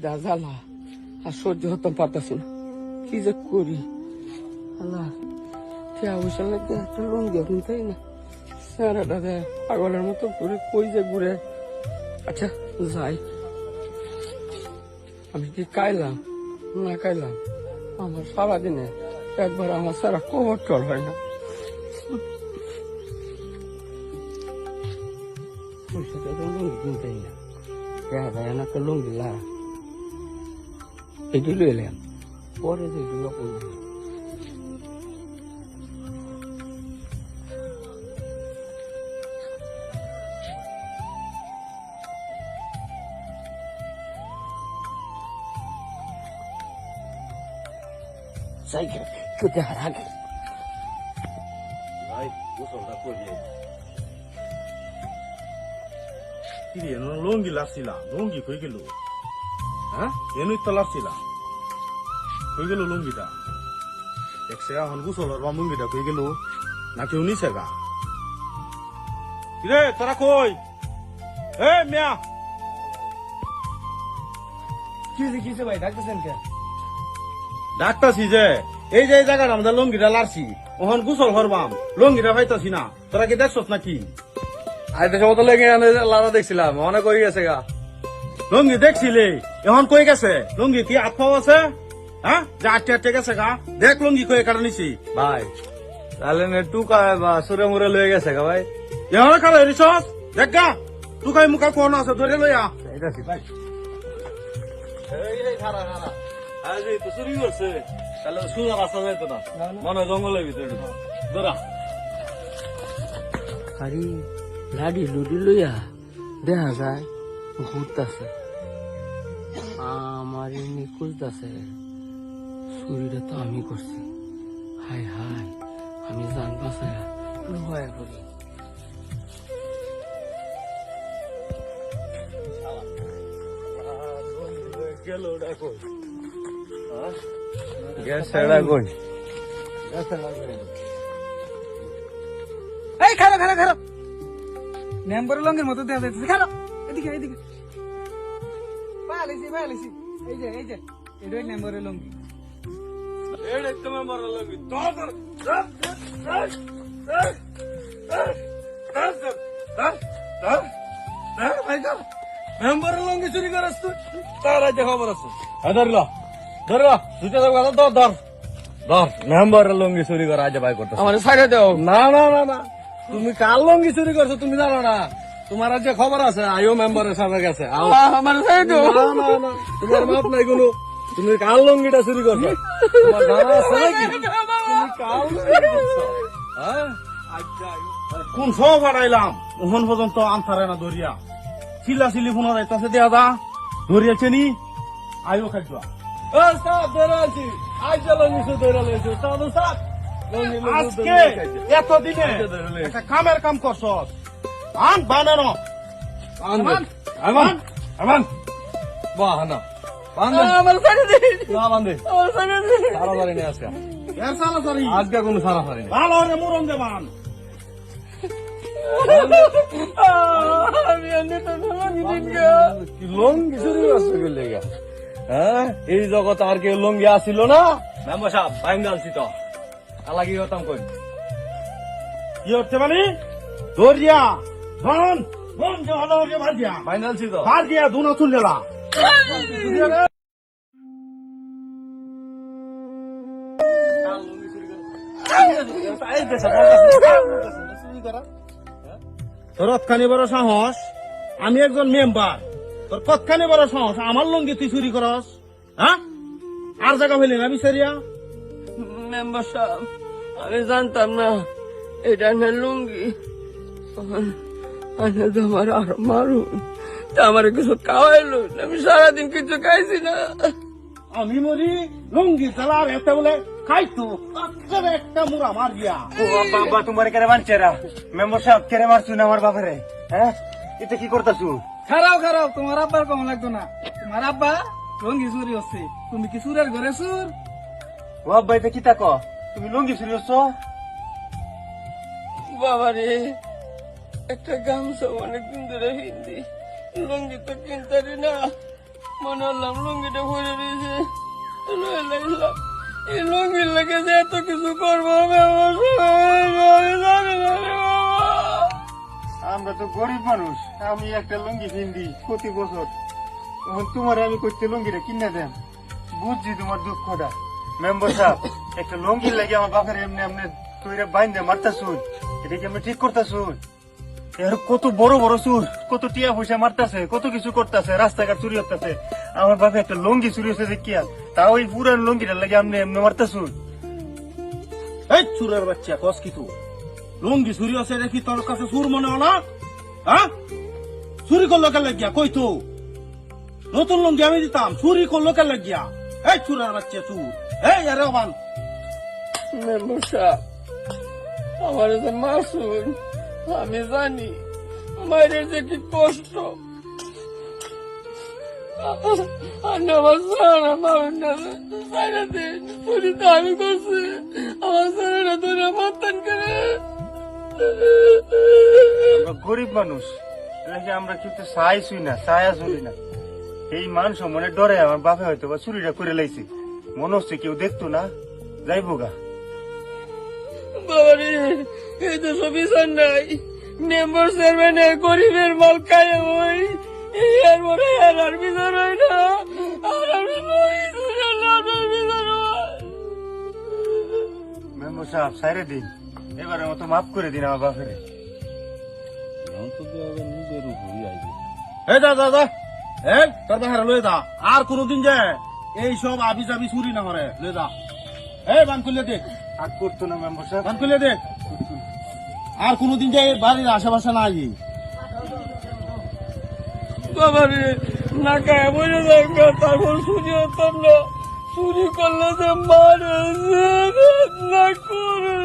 জ্বালা আর সহ্য হতে পারতাছি না, কি যে করি। আল্লাহ পয়সা লাগবে একটা লুঙ্গি এখন, তাই না? সারাটা দেয় পাগলের মতো ঘুরে, কই যে ঘুরে। আচ্ছা যাই, আমি কি কাইলাম না কাইলাম, আমার সারাদিনে একবার আমার সারা কবর টল হয় না। পয়সাটা লুঙ্গি কিনতেই না, দেখা যায় না একটা লুঙ্গি লারা এটি লই এলাম, পরে যেগুলো করবো। লঙ্গি লাসছিলাম, লঙ্গি কই গেল? হ্যাঁ এনুই তো লাসছিলাম, কই গেল লঙ্গিটা? দেখছে এখন গুছল বা লঙ্গিটা কই গেল? না কেউ নিছে গা? রে তোরা কই? এ মিয়া কিছে ভাই ডাকতেছেন কে? ডাক্তারছি যে এই যে জায়গাটা আমাদের লঙ্গিটা লারছি, ওখান গুছল হরবাম, লঙ্গিটা পাইতাছি না। তোরা কি দেখছস নাকি? আইতে সময় তো লেগে লারা দেখছিলাম, অনেক হয়ে গেছে গা। লঙ্গি দেখছিলে, এখন কই গেছে? লঙ্গি কি আত্মাও আছে? হ্যাঁ যে আটকে আটকে গেছে গা? দেখ লঙ্গি কয়ে কাটা নিছি ভাই তাহলে টুকা সুরে মুরে লয়ে গেছে গা ভাই। এখন কাটা এরিছস? দেখ গা টুকাই মুখা কোন আছে ধরে লইয়া। এইটাছি ভাই, চুরি করছে তাহলে সোজা রাস্তা যাইতো না, মনে হয় জঙ্গলের ভিতরে ধরা। আরে লাডি লুডি লইয়া দেখা যায় ঘুরতেছে, আমার এমনি খুঁজতেছে। চুরিটা তো আমি করছি, হাই হাই আমি জান বাসায় লোহায় করি। গেল ডাকো গ্যাস ছাড়া কই? এই খারাপ খারাপ খারাপ মেম্বার লঙ্গের মতো দেখা যাচ্ছে। খারাপ এদিকে এদিকে পালাইছি পালাইছি। এই যে এটাই মেম্বারের লঙ্গি। এটাই তো মেম্বারের লঙ্গি। মেম্বারের লঙ্গি চুরি করাস তুই? তার আজ খবর আছে। ধরল ধরল দুটা ধর ধর ধর ধর। মেম্বারের লঙ্গি চুরি করা আজ ভাই করতে আমার সাইডে দাও। না না না না, তুমি কার লঙ্গি চুরি করছো তুমি জানো না? তোমার যে খবর আছে আইও মেম্বারের সাথে গেছে। আমার সাইডে না না না, তোমার মাপ নাই কোনো। তুমি কার লঙ্গিটা চুরি করছো? তোমার জানা আছে নাকি তুমি কার লঙ্গি করছো? হ্যাঁ কোন সব হারাইলাম ওখান পর্যন্ত আনসারে না ধরিয়া চিল্লা চিল্লি ফোনা যাইতাছে দেয়া দা ধরিয়াছে নি আইও খাদ্য আজকে এতদিনে একটা কামের কাম করছস আন বানানো আমার সাইডে এর সালা সারি আজকে কোনো সারা পারিনি। ভালো রে মুরন দেবান আমি এমনি তো লঙ্গি চুরি করছো কি লেগা? হ্যাঁ এই জগৎ আর কেউ লঙ্গি আসিল না? মেম্বার সাহেব বাইন আনছি তো আলাগি হতাম কই। কি হচ্ছে মানে ধরিয়া ধন ধন যে ভালো হচ্ছে ভার দিয়া বাইন আনছি তো। ভার দিয়া দুনো চুলেলা তোর কতখানি বড় সাহস? আমি একজন মেম্বার, তোর কতখানি বড় সাহস আমার লঙ্গি তুই চুরি করস? হ্যাঁ আর জায়গা হইলি না বিচারিয়া? মেম্বার সাহেব আমি জানতাম না এটা না লুঙ্গি। আমার আর মারুন তা আমার কিছু খাওয়াইলো, আমি সারাদিন কিছু খাইছি না। আমি মরি লঙ্গি চালার এতে বলে খাইতো একটা মুড়া মার গিয়া। বাবা তোমার কেড়ে মানছে রা মেম্বার সাহেব কেড়ে মারছুন আমার বাবারে। হ্যাঁ এটা কি করতেছু? খারাপ খারাপ তোমার আব্বার কম লাগতো না। তোমার আব্বা লঙ্গি চুরি হচ্ছে, তুমি কি চুরের ঘরে চুর? ও আব্বা এটা কি তাক তুমি লঙ্গি চুরি হচ্ছ? বাবারে একটা গামছা অনেকদিন ধরে হিন্দি লুঙ্গি তো কিনতারি না, মনে হলাম লুঙ্গিটা পরে রয়েছে লয়ে লাগলাম এই লুঙ্গির লেগে যে এত কিছু করবো আমি জানি না রে বাবা। আমরা তো গরিব মানুষ, আমি একটা লুঙ্গি কিনদি প্রতি বছর, এখন তোমার আমি করতে লুঙ্গিটা কিনে দেন, বুঝছি তোমার দুঃখটা। মেম্বার সাহেব, একটা লুঙ্গি লাগে আমার বাপের এমনি এমনি তৈরি বাইন্দে মারতাছুন, এটা কি আমি ঠিক করতেছুন? এর কত বড় বড় চুর, কত টিয়া পয়সা মারতাছে, কত কিছু করতেছে, রাস্তাঘাট চুরি হতেছে, আমার বাপে একটা লুঙ্গি চুরি হচ্ছে দেখিয়া, তাও ওই পুরান লুঙ্গিটা লাগে এমনি এমনি মারতাছুন। এই চুরের বাচ্চা কস কি তুই লুঙ্গি চুরি আছে দেখি তোর কাছে চুর মনে হয় না? হ্যাঁ, চুরি করলো কে লাগিয়া কই তো নতুন লুঙ্গি আমি দিতাম, চুরি করলো কে লাগিয়া? এই চুরের বাচ্চা চুর, এই আরে বান মেম্বার সাহেব আমার যে মাসুল আমি জানি মায়ের যে কি কষ্ট আমার সারা পাবেন না সারা দিন চুরি তো আমি করছি আমার সারা ধরে মাতান করে আমরা গরিব মানুষ, এলাকে আমরা কিন্তু চাইছুই না, চায়া চুরি না। এই মানুষ মনে ডরে আমার বাপে হয়তো বা চুরিটা করে লাইছে, মনে হচ্ছে কেউ দেখতো না, যাইবো গা। বাবারে এই তো সব বিচার নাই মেম্বার চেয়ারম্যানের গরিবের মাল খায় ওই এর পরে আর বিচার হয় না আর আমি বিচার হয় মেম্বার সাহেব সাইরে দিন, এবারের মতো মাফ করে দিন আমার বাপের। নিজের উপরই আইবে। এই যা যা যা, এই তোর বাহারে লয়ে যা, আর কোনদিন যে এই সব আবি জাবি চুরি না করে লয়ে যা। এই বান খুলে দে, আর করতো না মেম্বার সাহেব। বান খুলে দে, আর কোনদিন যে বাড়ির আশেপাশে না আই। বাবারে না খায় বলে যাবে তারপর চুরি হতাম না চুরি করলে যে মারে না করে